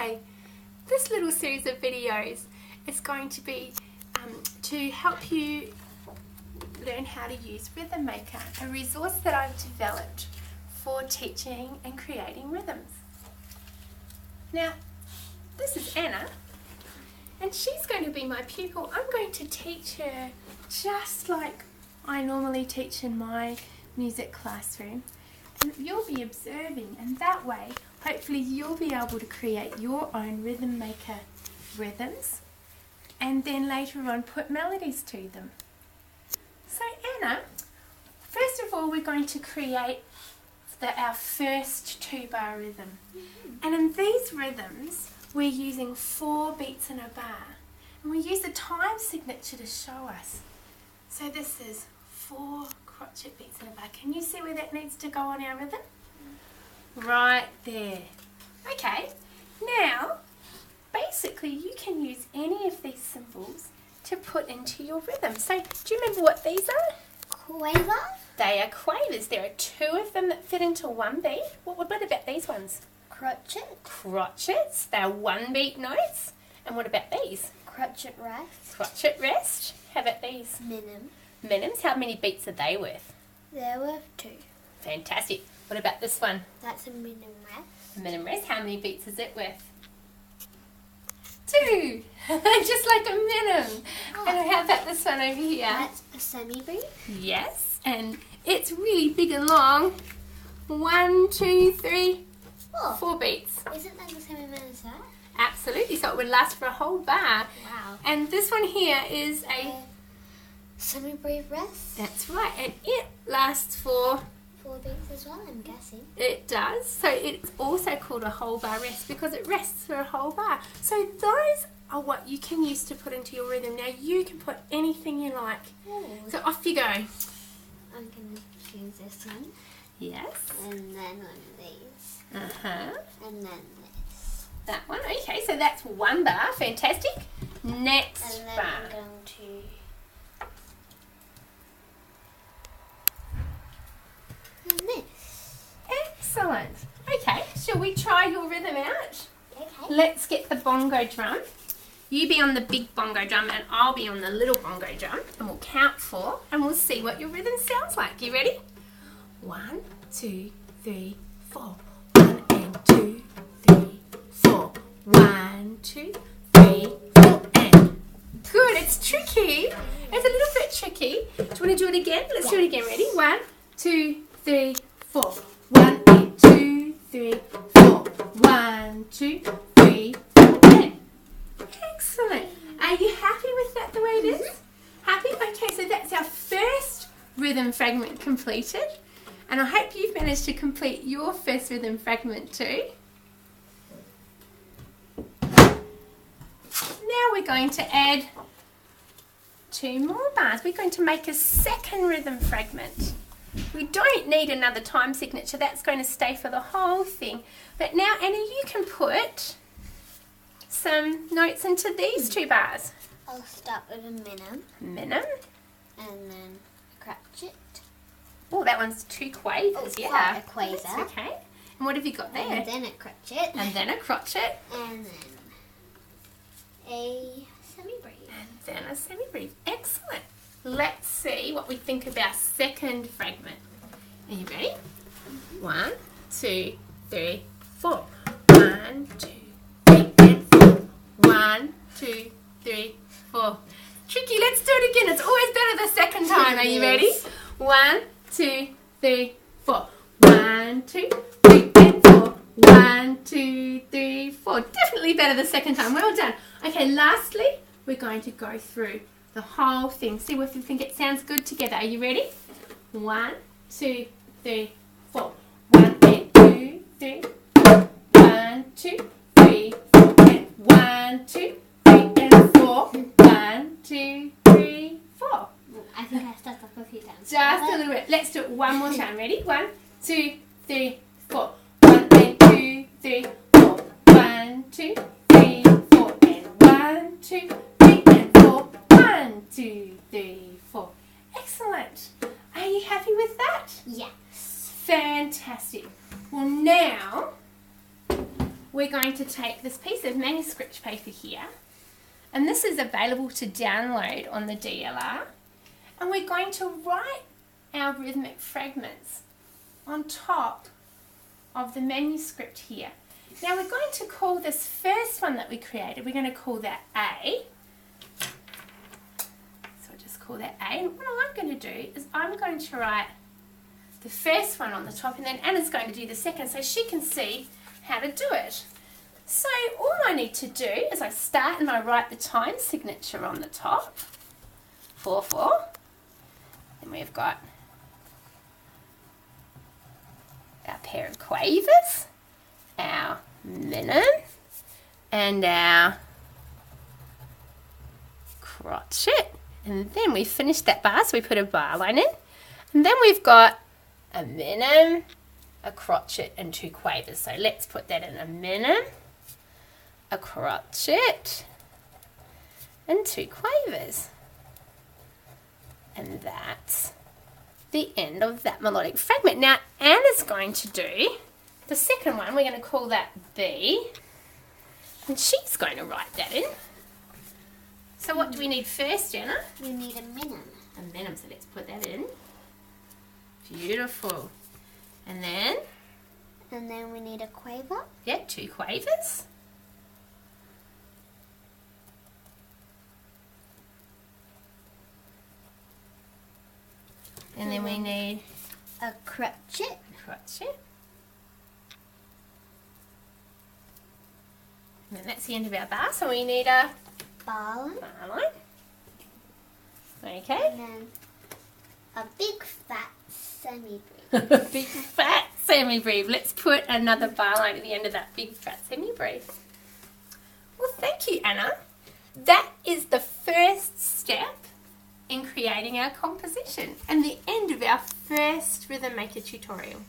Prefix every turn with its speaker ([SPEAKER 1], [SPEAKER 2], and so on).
[SPEAKER 1] Hi! This little series of videos is going to be to help you learn how to use Rhythm Maker, a resource that I've developed for teaching and creating rhythms. Now, this is Anna, and she's going to be my pupil. I'm going to teach her just like I normally teach in my music classroom. And you'll be observing, and that way hopefully you'll be able to create your own Rhythm Maker rhythms and then later on put melodies to them. So Anna, first of all we're going to create our first 2-bar rhythm. And in these rhythms we're using 4 beats in a bar, and we use a time signature to show us. So this is 4 crotchet beats in a bar. Can you see where that needs to go on our rhythm? Right there. Okay, now basically you can use any of these symbols to put into your rhythm. So do you remember what these are?
[SPEAKER 2] Quaver?
[SPEAKER 1] They are quavers. There are 2 of them that fit into 1 beat. What about these ones?
[SPEAKER 2] Crotchet?
[SPEAKER 1] Crotchets. They're 1 beat notes. And what about these?
[SPEAKER 2] Crotchet rest?
[SPEAKER 1] Crotchet rest. How about these?
[SPEAKER 2] Minim.
[SPEAKER 1] Minims. How many beats are they worth?
[SPEAKER 2] They're worth 2.
[SPEAKER 1] Fantastic. What about this one?
[SPEAKER 2] That's a minim rest.
[SPEAKER 1] Minim rest. How many beats is it worth? 2. Just like a minim.
[SPEAKER 2] Oh.
[SPEAKER 1] And how about this one over here?
[SPEAKER 2] That's a semi-brief.
[SPEAKER 1] Yes. And it's really big and long. 1, 2, 3, 4 beats.
[SPEAKER 2] Isn't that the same amount as that?
[SPEAKER 1] Absolutely. So it would last for a whole bar.
[SPEAKER 2] Wow.
[SPEAKER 1] And this one here is a...
[SPEAKER 2] semi-brief rest?
[SPEAKER 1] That's right. And it lasts for...
[SPEAKER 2] 4 beats as well, I'm guessing.
[SPEAKER 1] It does. So it's also called a whole bar rest because it rests for a whole bar. So those are what you can use to put into your rhythm. Now you can put anything you like.
[SPEAKER 2] Ooh.
[SPEAKER 1] So off you go.
[SPEAKER 2] I'm going to choose this one.
[SPEAKER 1] Yes.
[SPEAKER 2] And then one of these.
[SPEAKER 1] Uh-huh.
[SPEAKER 2] And then this.
[SPEAKER 1] That one. Okay, so that's 1 bar. Fantastic. Next
[SPEAKER 2] And then
[SPEAKER 1] bar.
[SPEAKER 2] I'm going to... and this.
[SPEAKER 1] Excellent. Okay, shall we try your rhythm out?
[SPEAKER 2] Okay.
[SPEAKER 1] Let's get the bongo drum. You be on the big bongo drum and I'll be on the little bongo drum, and we'll count 4 and we'll see what your rhythm sounds like. You ready? 1, 2, 3, 4. 1 and 2, 3, 4. 1, 2, 3, 4 and... Good, it's tricky. It's a little bit tricky. Do you want to do it again? Let's do it again. Ready? 1, 2, 3, 4. 1 and 2, 3, 4. 1, 2, 3, 4 and... Excellent. Are you happy with that the way it is? Happy? Okay, so that's our first rhythm fragment completed. And I hope you've managed to complete your first rhythm fragment too. Now we're going to add 2 more bars. We're going to make a second rhythm fragment. We don't need another time signature. That's going to stay for the whole thing. But now, Anna, you can put some notes into these 2 bars.
[SPEAKER 2] I'll start with a minim.
[SPEAKER 1] Minim.
[SPEAKER 2] And then a crotchet.
[SPEAKER 1] Oh, that one's 2 quavers.
[SPEAKER 2] Oh,
[SPEAKER 1] yeah.
[SPEAKER 2] a quaver.
[SPEAKER 1] That's okay. And what have you got there?
[SPEAKER 2] And then a crotchet.
[SPEAKER 1] And then a crotchet.
[SPEAKER 2] And then a semi-brief.
[SPEAKER 1] And then a semi-brief. Excellent. Let's see what we think of our second fragment. Are you ready? 1, 2, 3, 4. 1, 2, 3, and 4. 1, 2, 3, 4. Tricky, let's do it again. It's always better the second time. Are you ready? 1, 2, 3, 4. 1, 2, 3, and 4. 1, 2, 3, 4. Definitely better the second time. Well done. Okay, lastly, we're going to go through the whole thing. See if you think it sounds good together. Are you ready? 1, 2, 3, 4. 1 and 2, 3. 1, 2, 3, 4. And 1, 2, 3, and 4. 1, 2, 3, 4.
[SPEAKER 2] I think I stepped up a few times.
[SPEAKER 1] Just a little bit. Let's do it one more time. Ready? 1, 2, 3, 4. 1 and 2, 3, 4. 1, 2, 3, 4. And 1, 2, 3, and 4. 1, 2, 3, 4. Excellent. Are you happy with that?
[SPEAKER 2] Yes.
[SPEAKER 1] Fantastic. Well, now we're going going to take this piece of manuscript paper here, and this is available to download on the DLR, and we're going to write our rhythmic fragments on top of the manuscript here. Now we're going to call this first one that we created, we're going to call that A. So I'll just call that A, and what I'm going to do is I'm going to write the first one on the top, and then Anna's going to do the second so she can see how to do it. So all I need to do is I start and I write the time signature on the top, 4/4. Then we've got our pair of quavers, our minim, and our crotchet. And then we finished that bar, so we put a bar line in. And then we've got a minim, a crotchet, and 2 quavers. So let's put that in: a minim, a crotchet, and 2 quavers. And that's the end of that melodic fragment. Now Anna's going to do the second one. We're going to call that B, and she's going to write that in. So what do we need first, Anna?
[SPEAKER 2] We need a minim.
[SPEAKER 1] A minim, so let's put that in. Beautiful. And then?
[SPEAKER 2] And then we need a quaver.
[SPEAKER 1] Yeah, 2 quavers. And then we need
[SPEAKER 2] a crotchet.
[SPEAKER 1] a crotchet. And then that's the end of our bar, so we need a
[SPEAKER 2] Bar.
[SPEAKER 1] bar line. Okay.
[SPEAKER 2] And then a big fat semi-brief.
[SPEAKER 1] Big fat semi-brief. Let's put another bar line at the end of that big fat semi-brief. Well, thank you, Anna. That is the first step in creating our composition and the end of our first Rhythm Maker tutorial.